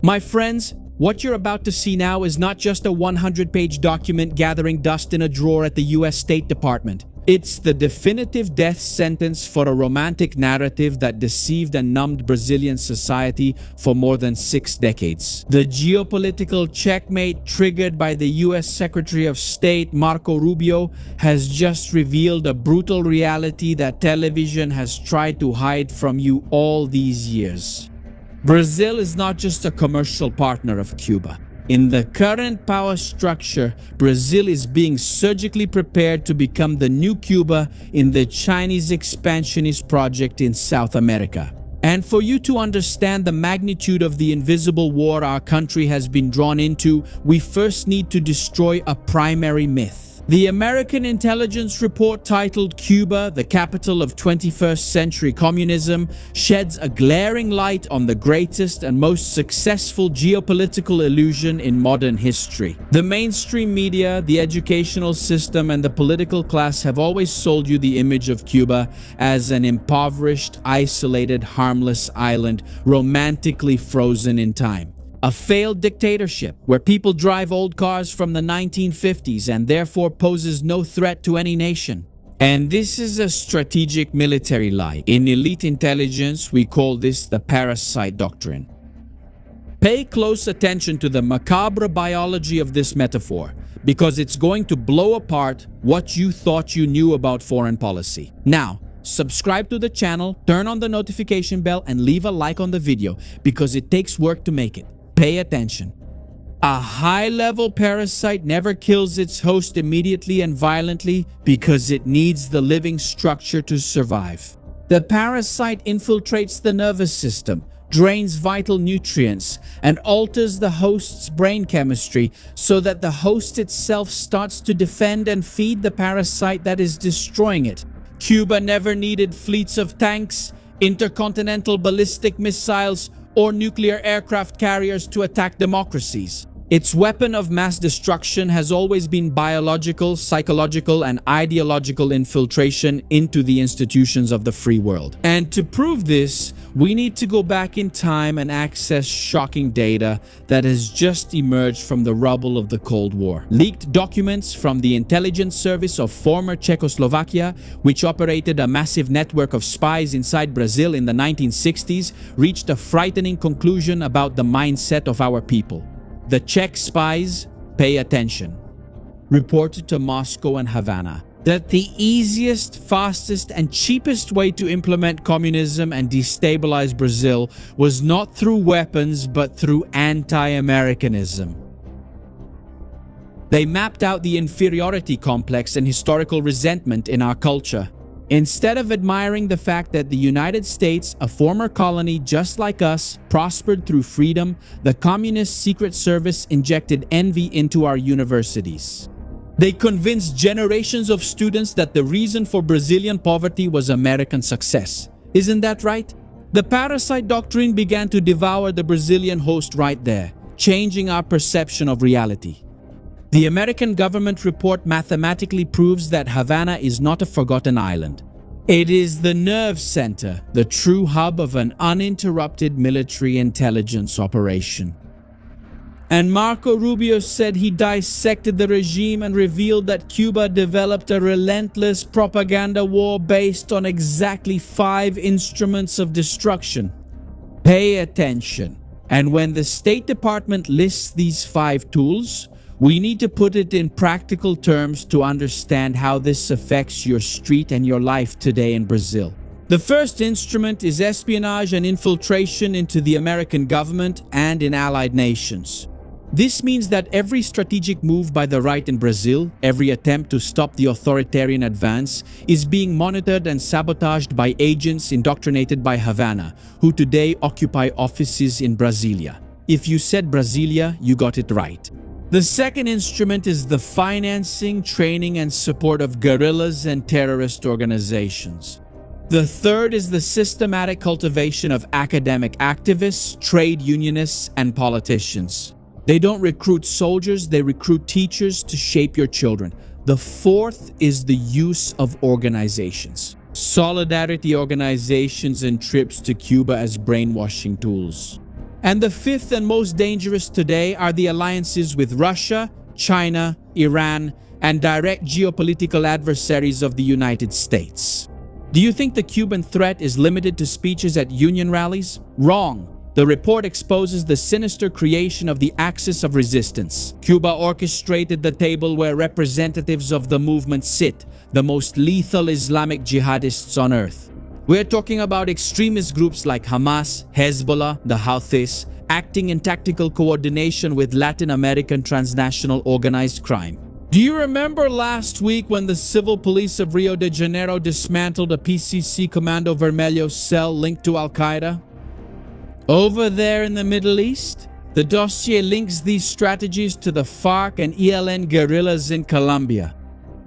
My friends, what you're about to see now is not just a 100-page document gathering dust in a drawer at the US State Department. It's the definitive death sentence for a romantic narrative that deceived and numbed Brazilian society for more than 6 decades. The geopolitical checkmate triggered by the US Secretary of State Marco Rubio has just revealed a brutal reality that television has tried to hide from you all these years. Brazil is not just a commercial partner of Cuba. In the current power structure, Brazil is being surgically prepared to become the new Cuba in the Chinese expansionist project in South America. And for you to understand the magnitude of the invisible war our country has been drawn into, we first need to destroy a primary myth. The American intelligence report titled Cuba, the Capital of 21st Century Communism, sheds a glaring light on the greatest and most successful geopolitical illusion in modern history. The mainstream media, the educational system, and the political class have always sold you the image of Cuba as an impoverished, isolated, harmless island, romantically frozen in time. A failed dictatorship where people drive old cars from the 1950s and therefore poses no threat to any nation. And this is a strategic military lie. In elite intelligence, we call this the Parasite Doctrine. Pay close attention to the macabre biology of this metaphor, because it's going to blow apart what you thought you knew about foreign policy. Now, subscribe to the channel, turn on the notification bell, and leave a like on the video, because it takes work to make it. Pay attention. A high-level parasite never kills its host immediately and violently because it needs the living structure to survive. The parasite infiltrates the nervous system, drains vital nutrients, and alters the host's brain chemistry so that the host itself starts to defend and feed the parasite that is destroying it. Cuba never needed fleets of tanks, intercontinental ballistic missiles, or nuclear aircraft carriers to attack democracies. Its weapon of mass destruction has always been biological, psychological, and ideological infiltration into the institutions of the free world. And to prove this, we need to go back in time and access shocking data that has just emerged from the rubble of the Cold War. Leaked documents from the intelligence service of former Czechoslovakia, which operated a massive network of spies inside Brazil in the 1960s, reached a frightening conclusion about the mindset of our people. The Czech spies, pay attention, reported to Moscow and Havana that the easiest, fastest, and cheapest way to implement communism and destabilize Brazil was not through weapons but through anti-Americanism. They mapped out the inferiority complex and historical resentment in our culture. Instead of admiring the fact that the United States, a former colony just like us, prospered through freedom, the Communist Secret Service injected envy into our universities. They convinced generations of students that the reason for Brazilian poverty was American success. Isn't that right? The Parasite Doctrine began to devour the Brazilian host right there, changing our perception of reality. The American government report mathematically proves that Havana is not a forgotten island. It is the nerve center, the true hub of an uninterrupted military intelligence operation. And Marco Rubio said he dissected the regime and revealed that Cuba developed a relentless propaganda war based on exactly 5 instruments of destruction. Pay attention. And when the State Department lists these 5 tools, we need to put it in practical terms to understand how this affects your street and your life today in Brazil. The first instrument is espionage and infiltration into the American government and in allied nations. This means that every strategic move by the right in Brazil, every attempt to stop the authoritarian advance, is being monitored and sabotaged by agents indoctrinated by Havana, who today occupy offices in Brasilia. If you said Brasilia, you got it right. The second instrument is the financing, training, and support of guerrillas and terrorist organizations. The third is the systematic cultivation of academic activists, trade unionists, and politicians. They don't recruit soldiers, they recruit teachers to shape your children. The fourth is the use of organizations. Solidarity organizations and trips to Cuba as brainwashing tools. And the fifth and most dangerous today are the alliances with Russia, China, Iran, and direct geopolitical adversaries of the United States. Do you think the Cuban threat is limited to speeches at union rallies? Wrong. The report exposes the sinister creation of the Axis of Resistance. Cuba orchestrated the table where representatives of the movement sit, the most lethal Islamic jihadists on earth. We're talking about extremist groups like Hamas, Hezbollah, the Houthis, acting in tactical coordination with Latin American transnational organized crime. Do you remember last week when the civil police of Rio de Janeiro dismantled a PCC Comando Vermelho cell linked to Al-Qaeda? Over there in the Middle East, the dossier links these strategies to the FARC and ELN guerrillas in Colombia,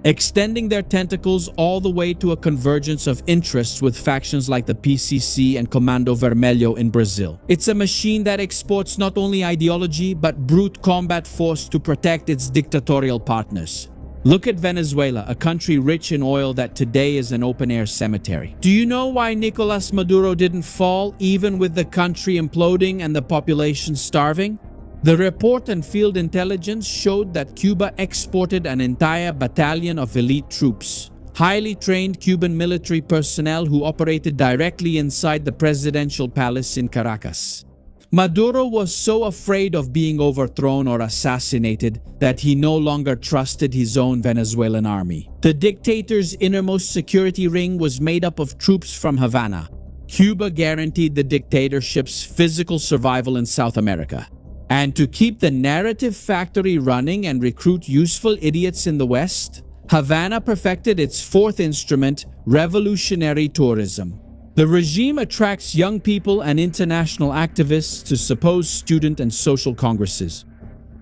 extending their tentacles all the way to a convergence of interests with factions like the PCC and Comando Vermelho in Brazil. It's a machine that exports not only ideology but brute combat force to protect its dictatorial partners. Look at Venezuela, a country rich in oil that today is an open-air cemetery. Do you know why Nicolas Maduro didn't fall, even with the country imploding and the population starving? The report and field intelligence showed that Cuba exported an entire battalion of elite troops, highly trained Cuban military personnel who operated directly inside the presidential palace in Caracas. Maduro was so afraid of being overthrown or assassinated that he no longer trusted his own Venezuelan army. The dictator's innermost security ring was made up of troops from Havana. Cuba guaranteed the dictatorship's physical survival in South America. And to keep the narrative factory running and recruit useful idiots in the West, Havana perfected its fourth instrument, revolutionary tourism. The regime attracts young people and international activists to supposed student and social congresses.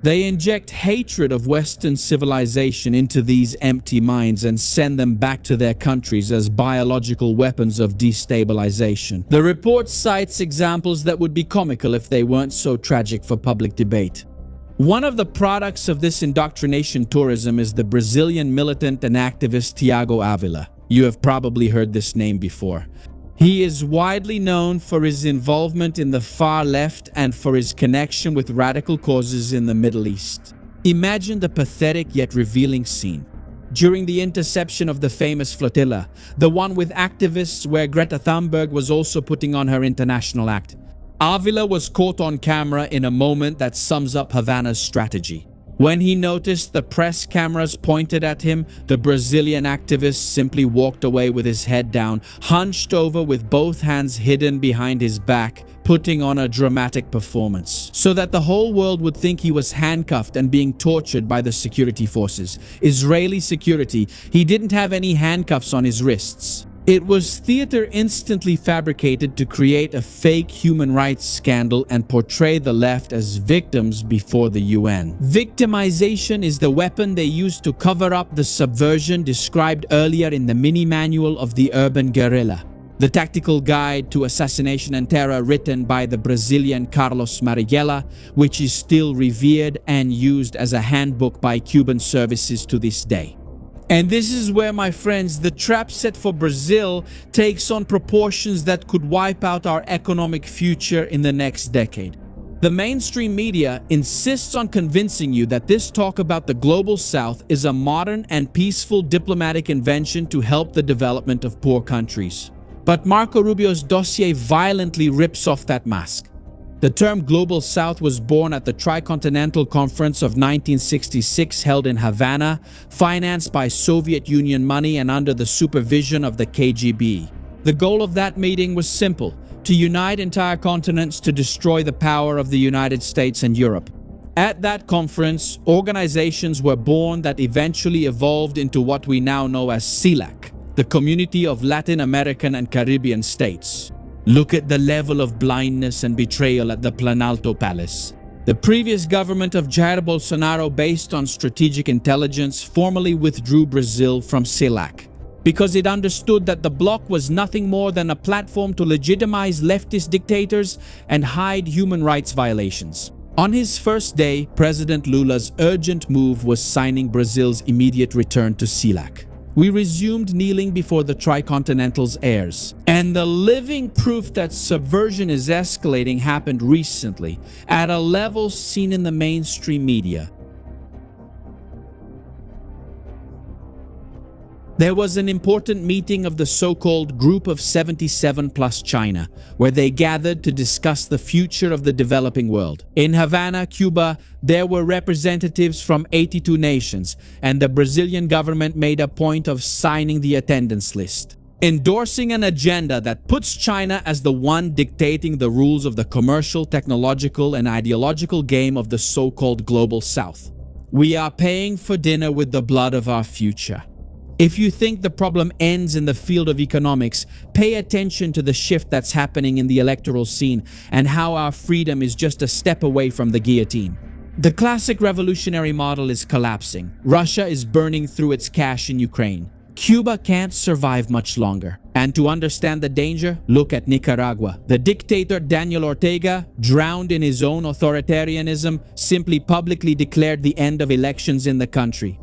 They inject hatred of Western civilization into these empty minds and send them back to their countries as biological weapons of destabilization. The report cites examples that would be comical if they weren't so tragic for public debate. One of the products of this indoctrination tourism is the Brazilian militant and activist Thiago Avila. You have probably heard this name before. He is widely known for his involvement in the far left and for his connection with radical causes in the Middle East. Imagine the pathetic yet revealing scene. During the interception of the famous flotilla, the one with activists where Greta Thunberg was also putting on her international act, Avila was caught on camera in a moment that sums up Havana's strategy. When he noticed the press cameras pointed at him, the Brazilian activist simply walked away with his head down, hunched over with both hands hidden behind his back, putting on a dramatic performance, so that the whole world would think he was handcuffed and being tortured by the security forces. Israeli security. He didn't have any handcuffs on his wrists. It was theater instantly fabricated to create a fake human rights scandal and portray the left as victims before the UN. Victimization is the weapon they use to cover up the subversion described earlier in the mini-manual of the urban guerrilla, the tactical guide to assassination and terror written by the Brazilian Carlos Marighella, which is still revered and used as a handbook by Cuban services to this day. And this is where, my friends, the trap set for Brazil takes on proportions that could wipe out our economic future in the next decade. The mainstream media insists on convincing you that this talk about the global South is a modern and peaceful diplomatic invention to help the development of poor countries. But Marco Rubio's dossier violently rips off that mask. The term Global South was born at the Tricontinental Conference of 1966 held in Havana, financed by Soviet Union money and under the supervision of the KGB. The goal of that meeting was simple: to unite entire continents to destroy the power of the United States and Europe. At that conference, organizations were born that eventually evolved into what we now know as CELAC, the Community of Latin American and Caribbean States. Look at the level of blindness and betrayal at the Planalto Palace. The previous government of Jair Bolsonaro, based on strategic intelligence, formally withdrew Brazil from CELAC because it understood that the bloc was nothing more than a platform to legitimize leftist dictators and hide human rights violations. On his first day, President Lula's urgent move was signing Brazil's immediate return to CELAC. We resumed kneeling before the Tricontinental's heirs. And the living proof that subversion is escalating happened recently, at a level seen in the mainstream media. There was an important meeting of the so-called Group of 77 plus China, where they gathered to discuss the future of the developing world. In Havana, Cuba, there were representatives from 82 nations, and the Brazilian government made a point of signing the attendance list, endorsing an agenda that puts China as the one dictating the rules of the commercial, technological, and ideological game of the so-called Global South. We are paying for dinner with the blood of our future. If you think the problem ends in the field of economics, pay attention to the shift that's happening in the electoral scene and how our freedom is just a step away from the guillotine. The classic revolutionary model is collapsing. Russia is burning through its cash in Ukraine. Cuba can't survive much longer. And to understand the danger, look at Nicaragua. The dictator Daniel Ortega, drowned in his own authoritarianism, simply publicly declared the end of elections in the country.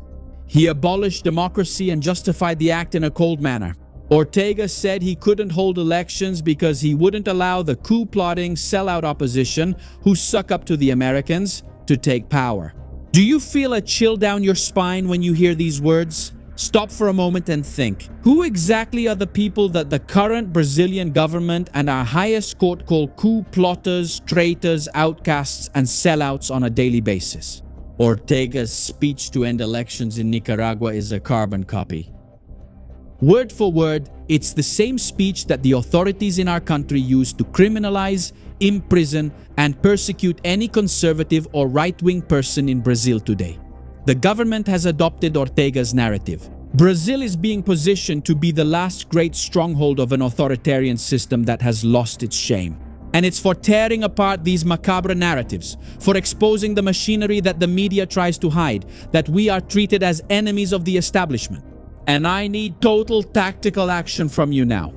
He abolished democracy and justified the act in a cold manner. Ortega said he couldn't hold elections because he wouldn't allow the coup-plotting sellout opposition, who suck up to the Americans, to take power. Do you feel a chill down your spine when you hear these words? Stop for a moment and think. Who exactly are the people that the current Brazilian government and our highest court call coup plotters, traitors, outcasts, and sellouts on a daily basis? Ortega's speech to end elections in Nicaragua is a carbon copy. Word for word, it's the same speech that the authorities in our country use to criminalize, imprison, and persecute any conservative or right-wing person in Brazil today. The government has adopted Ortega's narrative. Brazil is being positioned to be the last great stronghold of an authoritarian system that has lost its shame. And it's for tearing apart these macabre narratives, for exposing the machinery that the media tries to hide, that we are treated as enemies of the establishment. And I need total tactical action from you now.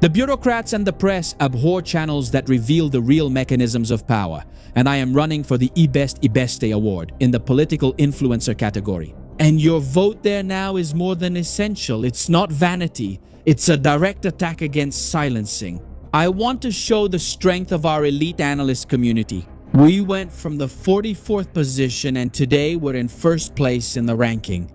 The bureaucrats and the press abhor channels that reveal the real mechanisms of power, and I am running for the Ibeste award in the political influencer category. And your vote there now is more than essential. It's not vanity. It's a direct attack against silencing. I want to show the strength of our elite analyst community. We went from the 44th position and today we're in first place in the ranking.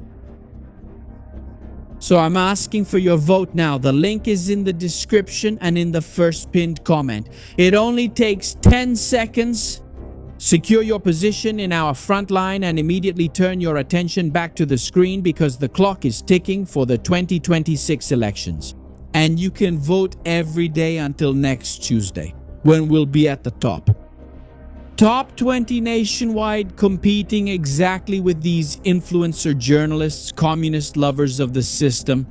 So I'm asking for your vote now. The link is in the description and in the first pinned comment. It only takes 10 seconds. Secure your position in our front line and immediately turn your attention back to the screen because the clock is ticking for the 2026 elections. And you can vote every day until next Tuesday, when we'll be at the top. Top 20 nationwide, competing exactly with these influencer journalists, communist lovers of the system.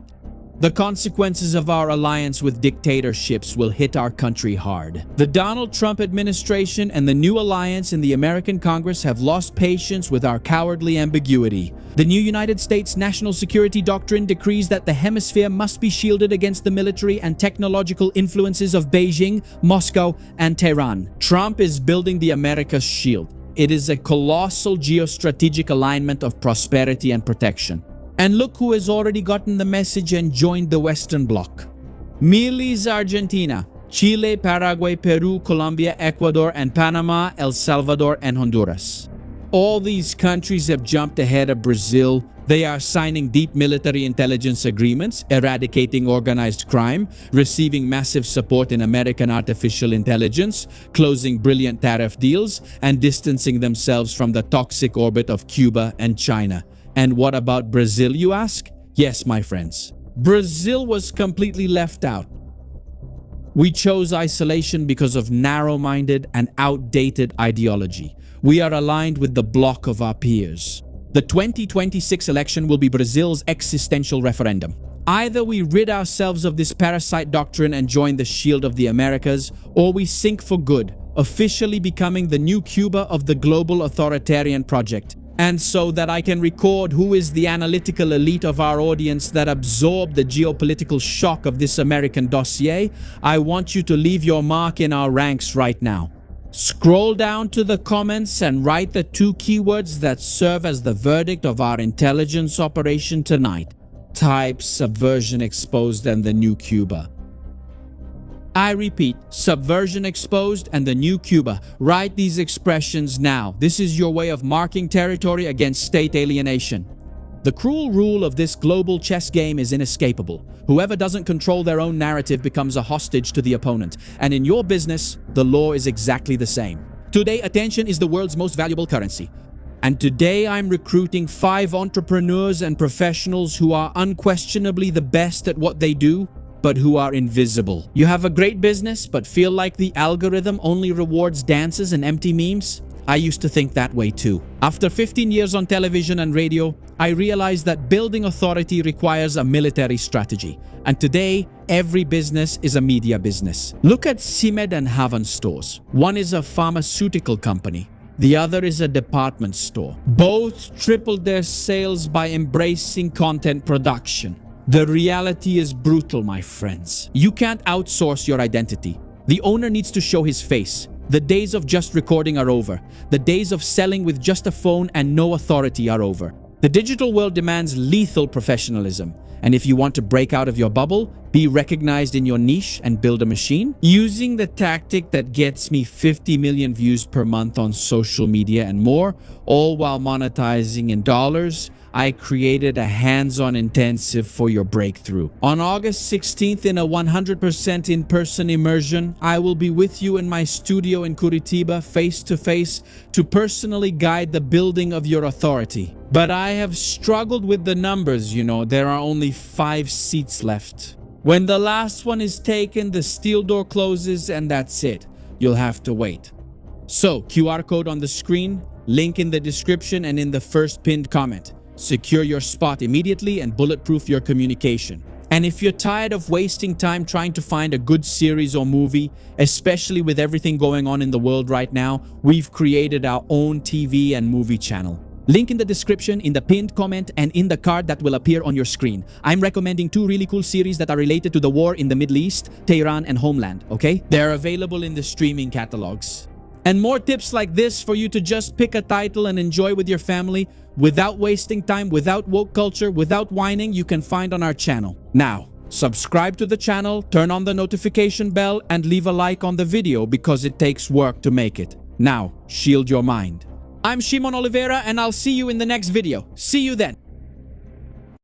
The consequences of our alliance with dictatorships will hit our country hard. The Donald Trump administration and the new alliance in the American Congress have lost patience with our cowardly ambiguity. The new United States National Security Doctrine decrees that the hemisphere must be shielded against the military and technological influences of Beijing, Moscow, and Tehran. Trump is building the America's shield. It is a colossal geostrategic alignment of prosperity and protection. And look who has already gotten the message and joined the Western Bloc. Milis Argentina, Chile, Paraguay, Peru, Colombia, Ecuador, and Panama, El Salvador, and Honduras. All these countries have jumped ahead of Brazil. They are signing deep military intelligence agreements, eradicating organized crime, receiving massive support in American artificial intelligence, closing brilliant tariff deals, and distancing themselves from the toxic orbit of Cuba and China. And what about Brazil, you ask? Yes, my friends. Brazil was completely left out. We chose isolation because of narrow-minded and outdated ideology. We are aligned with the bloc of our peers. The 2026 election will be Brazil's existential referendum. Either we rid ourselves of this parasite doctrine and join the shield of the Americas, or we sink for good, officially becoming the new Cuba of the global authoritarian project. And so that I can record who is the analytical elite of our audience that absorbed the geopolitical shock of this American dossier, I want you to leave your mark in our ranks right now. Scroll down to the comments and write the 2 keywords that serve as the verdict of our intelligence operation tonight. Type Subversion Exposed and the New Cuba. I repeat, Subversion Exposed and the New Cuba. Write these expressions now. This is your way of marking territory against state alienation. The cruel rule of this global chess game is inescapable. Whoever doesn't control their own narrative becomes a hostage to the opponent. And in your business, the law is exactly the same. Today, attention is the world's most valuable currency. And today I'm recruiting 5 entrepreneurs and professionals who are unquestionably the best at what they do, but who are invisible. You have a great business, but feel like the algorithm only rewards dances and empty memes? I used to think that way too. After 15 years on television and radio, I realized that building authority requires a military strategy. And today, every business is a media business. Look at Simed and Havan stores. One is a pharmaceutical company. The other is a department store. Both tripled their sales by embracing content production. The reality is brutal, my friends. You can't outsource your identity. The owner needs to show his face. The days of just recording are over. The days of selling with just a phone and no authority are over. The digital world demands lethal professionalism. And if you want to break out of your bubble, be recognized in your niche and build a machine, using the tactic that gets me 50 million views per month on social media and more, all while monetizing in dollars, I created a hands-on intensive for your breakthrough. On August 16th, in a 100% in-person immersion, I will be with you in my studio in Curitiba, face-to-face, to personally guide the building of your authority. But I have struggled with the numbers, there are only 5 seats left. When the last one is taken, the steel door closes and that's it. You'll have to wait. So, QR code on the screen, link in the description and in the first pinned comment. Secure your spot immediately and bulletproof your communication. And if you're tired of wasting time trying to find a good series or movie, especially with everything going on in the world right now, we've created our own TV and movie channel. Link in the description, in the pinned comment, and in the card that will appear on your screen. I'm recommending 2 really cool series that are related to the war in the Middle East, Tehran, and Homeland, okay? They're available in the streaming catalogs. And more tips like this for you to just pick a title and enjoy with your family without wasting time, without woke culture, without whining, you can find on our channel. Now, subscribe to the channel, turn on the notification bell, and leave a like on the video because it takes work to make it. Now, shield your mind. I'm Shimon Oliveira and I'll see you in the next video. See you then.